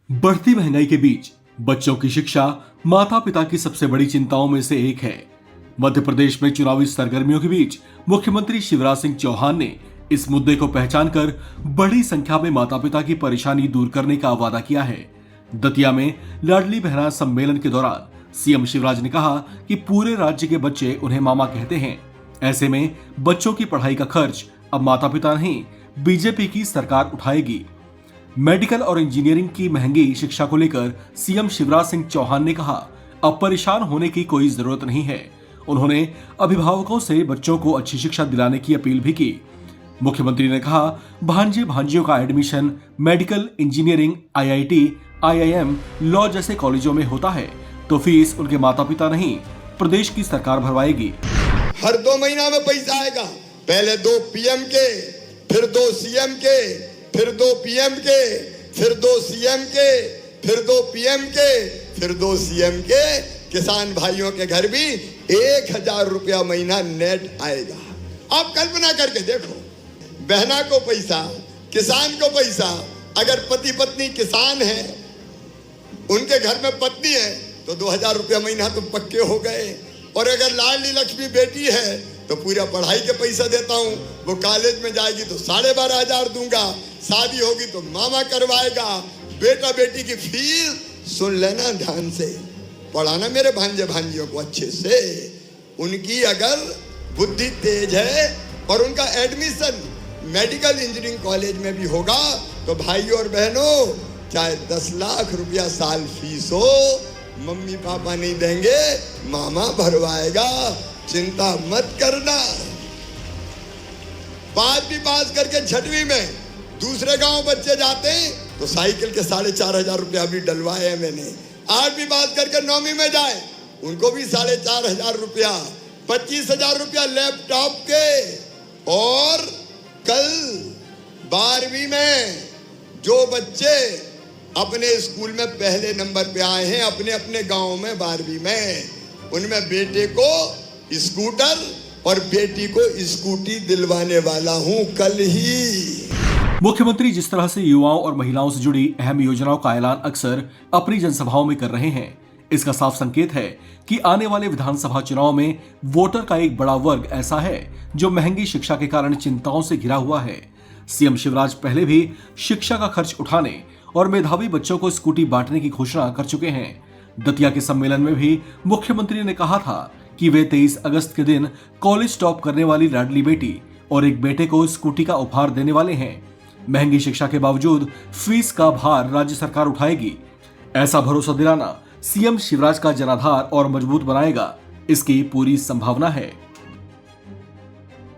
बढ़ती महंगाई के बीच बच्चों की शिक्षा माता पिता की सबसे बड़ी चिंताओं में से एक है। मध्य प्रदेश में चुनावी सरगर्मियों के बीच मुख्यमंत्री शिवराज सिंह चौहान ने इस मुद्दे को पहचानकर बड़ी संख्या में माता पिता की परेशानी दूर करने का वादा किया है। दतिया में लाडली बहना सम्मेलन के दौरान सीएम शिवराज ने कहा कि पूरे राज्य के बच्चे उन्हें मामा कहते हैं। ऐसे में बच्चों की पढ़ाई का खर्च अब माता पिता नहीं, बीजेपी की सरकार उठाएगी। मेडिकल और इंजीनियरिंग की महंगी शिक्षा को लेकर सीएम शिवराज सिंह चौहान ने कहा, अब परेशान होने की कोई जरूरत नहीं है। उन्होंने अभिभावकों से बच्चों को अच्छी शिक्षा दिलाने की अपील भी की। मुख्यमंत्री ने कहा, भांजे भांजियों का admission medical, engineering, IIT, IIM, law जैसे कॉलेजों में होता है तो फीस उनके माता पिता नहीं, प्रदेश की सरकार भरवाएगी। हर 2 महीना में पैसा आएगा, पहले 2 पीएम के, फिर 2 सीएम के, फिर 2 पीएम के, फिर 2 सीएम के, फिर 2 पीएम के, फिर 2 सीएम के। किसान भाइयों के घर भी 1000 रुपया महीना नेट आएगा। आप कल्पना करके देखो, बहना को पैसा, किसान को पैसा। अगर पति पत्नी किसान है, उनके घर में पत्नी है तो 2000 रुपया महीना तो पक्के हो गए। और अगर लाडली लक्ष्मी बेटी है तो पूरा पढ़ाई के पैसा देता हूँ। वो कॉलेज में जाएगी तो 12,500 दूंगा, शादी होगी तो मामा करवाएगा। बेटा बेटी की फीस सुन लेना ध्यान से, पढ़ाना मेरे भांजे भांजियों को अच्छे से। उनकी अगर बुद्धि तेज है और उनका एडमिशन मेडिकल इंजीनियरिंग कॉलेज में भी होगा तो भाइयों और बहनों, चाहे 10 लाख रुपया साल फीस हो, मम्मी पापा नहीं देंगे, मामा भरवाएगा, चिंता मत करना। 5वीं पास करके 6वीं में दूसरे गांव बच्चे जाते हैं तो साइकिल के 4,500 रुपया भी डलवाए हैं मैंने। 8वीं पास करके 9वीं में जाए, उनको भी 4,500 रुपया, 25,000 रुपया लैपटॉप के। और कल 12वीं में जो बच्चे अपने स्कूल में पहले नंबर पे आए हैं, अपने अपने गांव में 12वीं में, उनमें बेटे को स्कूटर और बेटी को स्कूटी दिलवाने वाला हूं कल ही। मुख्यमंत्री जिस तरह से युवाओं और महिलाओं से जुड़ी अहम योजनाओं का ऐलान अक्सर अपनी जनसभाओं में कर रहे हैं, इसका साफ संकेत है कि आने वाले विधानसभा चुनाव में वोटर का एक बड़ा वर्ग ऐसा है जो महंगी शिक्षा के कारण चिंताओं से घिरा हुआ है। सीएम शिवराज पहले भी शिक्षा का खर्च उठाने और मेधावी बच्चों को स्कूटी बांटने की घोषणा कर चुके हैं। दतिया के सम्मेलन में भी मुख्यमंत्री ने कहा था कि वे 23 अगस्त के दिन कॉलेज टॉप करने वाली लाडली बेटी और एक बेटे को स्कूटी का उपहार देने वाले हैं। महंगी शिक्षा के बावजूद फीस का भार राज्य सरकार उठाएगी। ऐसा भरोसा दिलाना सीएम शिवराज का जनाधार और मजबूत बनाएगा, इसकी पूरी संभावना है।